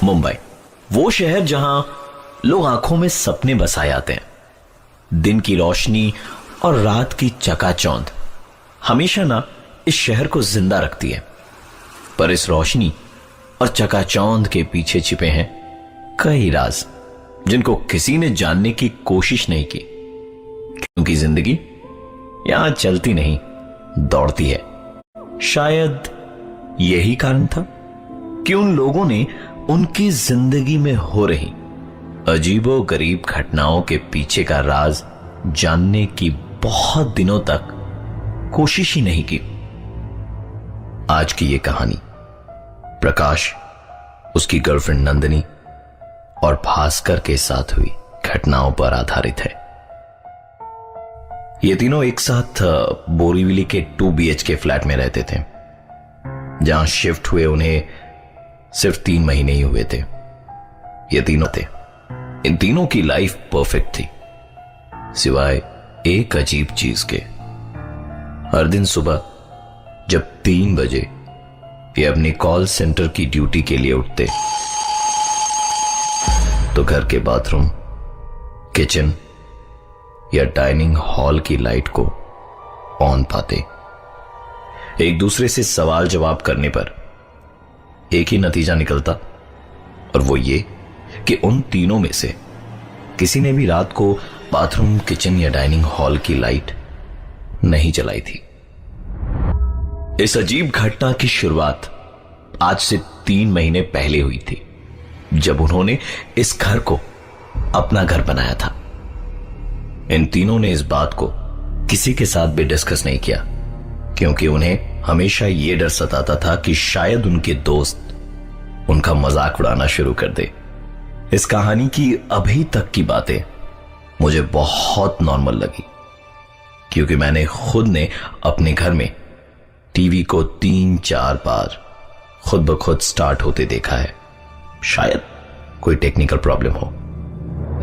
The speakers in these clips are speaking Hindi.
मुंबई, वो शहर जहां लोग आंखों में सपने बसाए आते हैं। दिन की रोशनी और रात की चकाचौंध हमेशा ना इस शहर को जिंदा रखती है। पर इस रोशनी और चकाचौंध के पीछे छिपे हैं कई राज, जिनको किसी ने जानने की कोशिश नहीं की, क्योंकि जिंदगी यहां चलती नहीं, दौड़ती है। शायद यही कारण था कि उन लोगों ने उनकी जिंदगी में हो रही अजीबो गरीब घटनाओं के पीछे का राज जानने की बहुत दिनों तक कोशिश ही नहीं की। आज की ये कहानी प्रकाश, उसकी गर्लफ्रेंड नंदिनी और भास्कर के साथ हुई घटनाओं पर आधारित है। ये तीनों एक साथ बोरीवली के 2 BHK फ्लैट में रहते थे, जहां शिफ्ट हुए उन्हें सिर्फ 3 महीने ही हुए थे। ये तीनों थे, इन तीनों की लाइफ परफेक्ट थी, सिवाय एक अजीब चीज के। हर दिन सुबह जब 3 बजे ये अपनी कॉल सेंटर की ड्यूटी के लिए उठते, तो घर के बाथरूम, किचन या डाइनिंग हॉल की लाइट को ऑन पाते। एक दूसरे से सवाल जवाब करने पर एक ही नतीजा निकलता, और वो ये कि उन तीनों में से किसी ने भी रात को बाथरूम, किचन या डाइनिंग हॉल की लाइट नहीं जलाई थी। इस अजीब घटना की शुरुआत आज से 3 महीने पहले हुई थी, जब उन्होंने इस घर को अपना घर बनाया था। इन तीनों ने इस बात को किसी के साथ भी डिस्कस नहीं किया, क्योंकि उन्हें हमेशा यह डर सताता था कि शायद उनके दोस्त उनका मजाक उड़ाना शुरू कर दे। इस कहानी की अभी तक की बातें मुझे बहुत नॉर्मल लगी, क्योंकि मैंने खुद ने अपने घर में टीवी को 3-4 बार खुद ब खुद स्टार्ट होते देखा है। शायद कोई टेक्निकल प्रॉब्लम हो,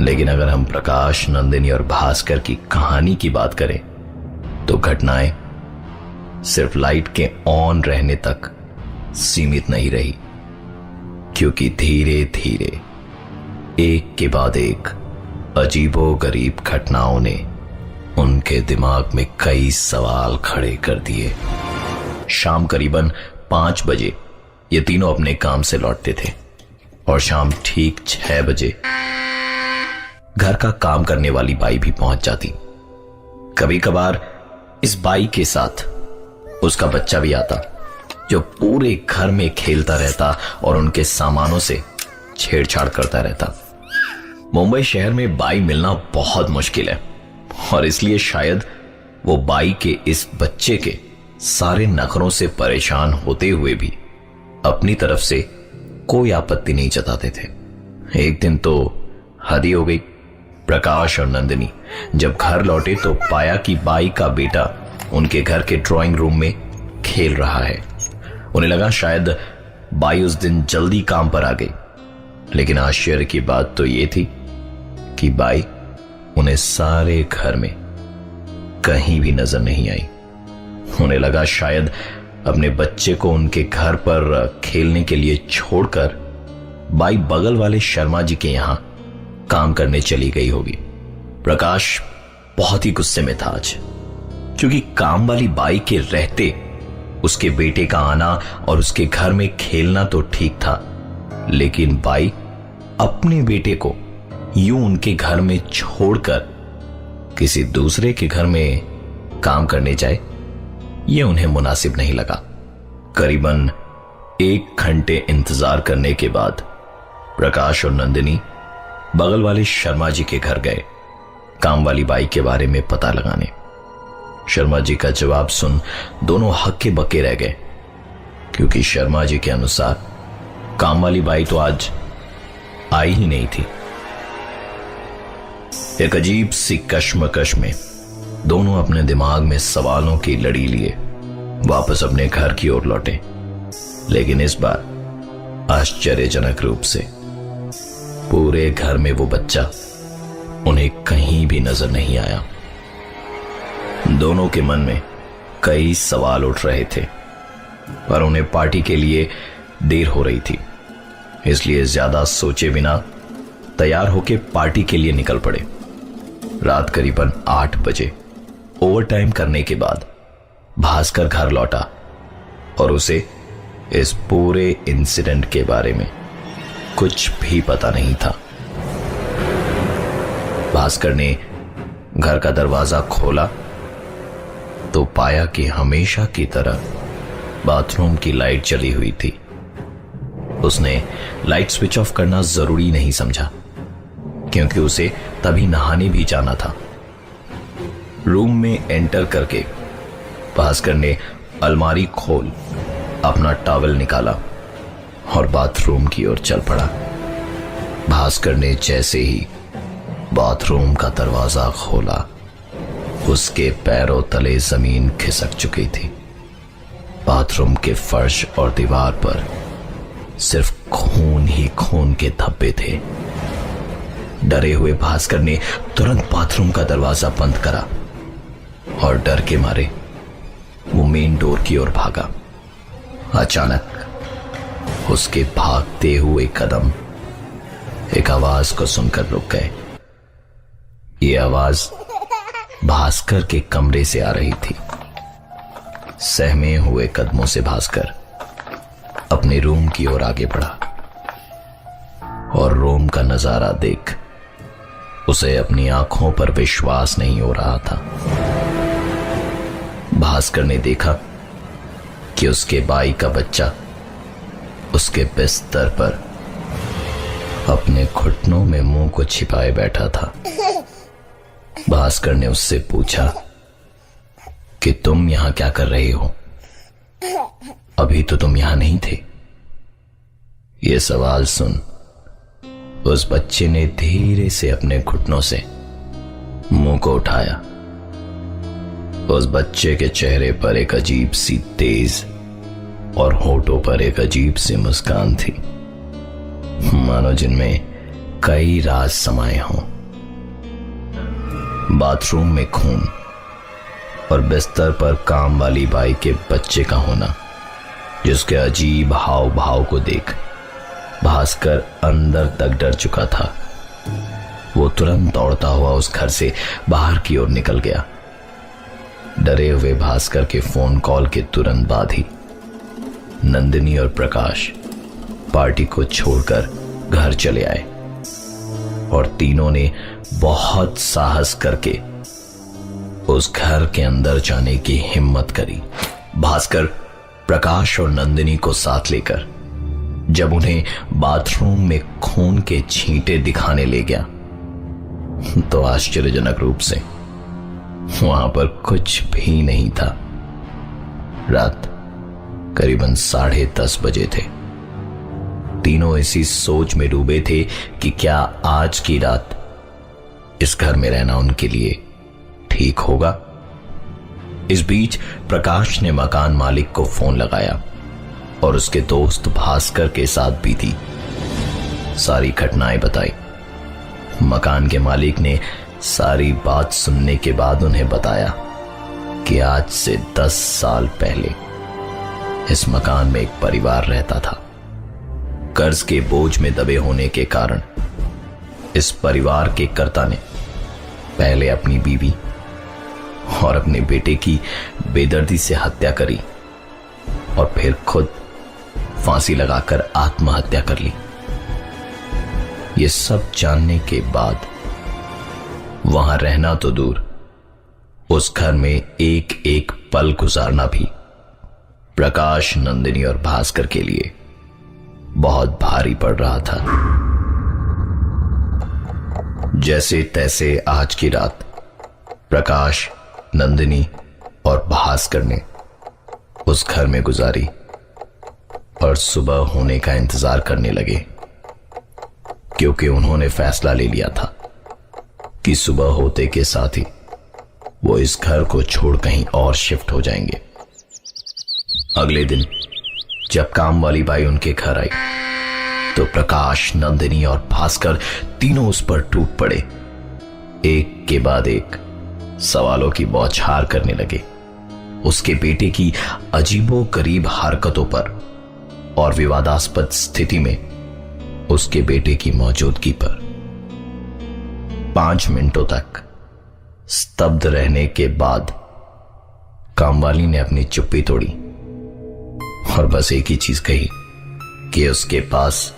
लेकिन अगर हम प्रकाश, नंदिनी और भास्कर की कहानी की बात करें तो घटनाएं सिर्फ लाइट के ऑन रहने तक सीमित नहीं रही, क्योंकि धीरे धीरे एक के बाद एक अजीबो गरीब घटनाओं ने उनके दिमाग में कई सवाल खड़े कर दिए। शाम करीबन 5 बजे ये तीनों अपने काम से लौटते थे, और शाम ठीक 6 बजे घर का काम करने वाली बाई भी पहुंच जाती। कभी कभार इस बाई के साथ उसका बच्चा भी आता, जो पूरे घर में खेलता रहता और उनके सामानों से छेड़छाड़ करता रहता। मुंबई शहर में बाई मिलना बहुत मुश्किल है, और इसलिए शायद वो बाई के इस बच्चे के सारे नखरों से परेशान होते हुए भी अपनी तरफ से कोई आपत्ति नहीं जताते थे। एक दिन तो हद ही हो गई। प्रकाश और नंदिनी जब घर लौटे तो पाया कि बाई का बेटा उनके घर के ड्राइंग रूम में खेल रहा है। उन्हें लगा शायद बाई उस दिन जल्दी काम पर आ गई, लेकिन आश्चर्य की बात तो यह थी कि बाई उन्हें सारे घर में कहीं भी नजर नहीं आई। उन्हें लगा शायद अपने बच्चे को उनके घर पर खेलने के लिए छोड़कर बाई बगल वाले शर्मा जी के यहां काम करने चली गई होगी। प्रकाश बहुत ही गुस्से में था आज, क्योंकि काम वाली बाई के रहते उसके बेटे का आना और उसके घर में खेलना तो ठीक था, लेकिन बाई अपने बेटे को यूं उनके घर में छोड़कर किसी दूसरे के घर में काम करने जाए, यह उन्हें मुनासिब नहीं लगा। करीबन 1 घंटे इंतजार करने के बाद प्रकाश और नंदिनी बगल वाले शर्मा जी के घर गए काम वाली बाई के बारे में पता लगाने। शर्मा जी का जवाब सुन दोनों हक्के बक्के रह गए, क्योंकि शर्मा जी के अनुसार काम वाली बाई तो आज आई ही नहीं थी। एक अजीब सी कश्मकश में दोनों अपने दिमाग में सवालों की लड़ी लिए वापस अपने घर की ओर लौटे, लेकिन इस बार आश्चर्यजनक रूप से पूरे घर में वो बच्चा उन्हें कहीं भी नजर नहीं आया। दोनों के मन में कई सवाल उठ रहे थे, पर उन्हें पार्टी के लिए देर हो रही थी, इसलिए ज्यादा सोचे बिना तैयार होके पार्टी के लिए निकल पड़े। रात करीबन 8 बजे ओवरटाइम करने के बाद भास्कर घर लौटा और उसे इस पूरे इंसिडेंट के बारे में कुछ भी पता नहीं था। भास्कर ने घर का दरवाजा खोला तो पाया कि हमेशा की तरह बाथरूम की लाइट जली हुई थी। उसने लाइट स्विच ऑफ करना जरूरी नहीं समझा क्योंकि उसे तभी नहाने भी जाना था। रूम में एंटर करके भास्कर ने अलमारी खोल अपना टॉवल निकाला और बाथरूम की ओर चल पड़ा। भास्कर ने जैसे ही बाथरूम का दरवाजा खोला, उसके पैरों तले जमीन खिसक चुकी थी। बाथरूम के फर्श और दीवार पर सिर्फ खून ही खून के धब्बे थे। डरे हुए भास्कर ने तुरंत बाथरूम का दरवाजा बंद करा और डर के मारे वो मेन डोर की ओर भागा। अचानक उसके भागते हुए कदम एक आवाज को सुनकर रुक गए। ये आवाज भास्कर के कमरे से आ रही थी। सहमे हुए कदमों से भास्कर अपने रूम की ओर आगे बढ़ा और रूम का नजारा देख उसे अपनी आंखों पर विश्वास नहीं हो रहा था। भास्कर ने देखा कि उसके भाई का बच्चा उसके बिस्तर पर अपने घुटनों में मुंह को छिपाए बैठा था। भास्कर ने उससे पूछा कि तुम यहां क्या कर रहे हो? अभी तो तुम यहां नहीं थे। यह सवाल सुन उस बच्चे ने धीरे से अपने घुटनों से मुंह को उठाया। उस बच्चे के चेहरे पर एक अजीब सी तेज और होठों पर एक अजीब सी मुस्कान थी, मानो जिनमें कई राज समाये हों। बाथरूम में खून और बिस्तर पर काम वाली बाई के बच्चे का होना, जिसके अजीब हाव भाव को देख भास्कर अंदर तक डर चुका था। वो तुरंत दौड़ता हुआ उस घर से बाहर की ओर निकल गया। डरे हुए भास्कर के फोन कॉल के तुरंत बाद ही नंदिनी और प्रकाश पार्टी को छोड़कर घर चले आए और तीनों ने बहुत साहस करके उस घर के अंदर जाने की हिम्मत करी। भास्कर प्रकाश और नंदिनी को साथ लेकर जब उन्हें बाथरूम में खून के छींटे दिखाने ले गया तो आश्चर्यजनक रूप से वहां पर कुछ भी नहीं था। रात करीबन 10:30 बजे थे। तीनों इसी सोच में डूबे थे कि क्या आज की रात इस घर में रहना उनके लिए ठीक होगा। इस बीच प्रकाश ने मकान मालिक को फोन लगाया और उसके दोस्त भास्कर के साथ बीती सारी घटनाएं बताई। मकान के मालिक ने सारी बात सुनने के बाद उन्हें बताया कि आज से 10 साल पहले इस मकान में एक परिवार रहता था। कर्ज के बोझ में दबे होने के कारण इस परिवार के कर्ता ने पहले अपनी बीवी और अपने बेटे की बेदर्दी से हत्या करी और फिर खुद फांसी लगाकर आत्महत्या कर ली। ये सब जानने के बाद वहां रहना तो दूर, उस घर में एक एक पल गुजारना भी प्रकाश, नंदिनी और भास्कर के लिए बहुत भारी पड़ रहा था। जैसे तैसे आज की रात प्रकाश, नंदिनी और भास्कर ने उस घर में गुजारी और सुबह होने का इंतजार करने लगे, क्योंकि उन्होंने फैसला ले लिया था कि सुबह होते के साथ ही वो इस घर को छोड़ कहीं और शिफ्ट हो जाएंगे। अगले दिन जब काम वाली बाई उनके घर आई तो प्रकाश, नंदिनी और भास्कर तीनों उस पर टूट पड़े। एक के बाद एक सवालों की बौछार करने लगे। उसके बेटे की अजीबो गरीब हरकतों पर और विवादास्पद स्थिति में उसके बेटे की मौजूदगी पर। 5 मिनटों तक स्तब्ध रहने के बाद कामवाली ने अपनी चुप्पी तोड़ी और बस एक ही चीज कही कि उसके पास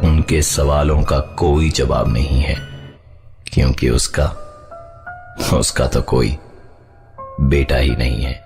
उनके सवालों का कोई जवाब नहीं है, क्योंकि उसका तो कोई बेटा ही नहीं है।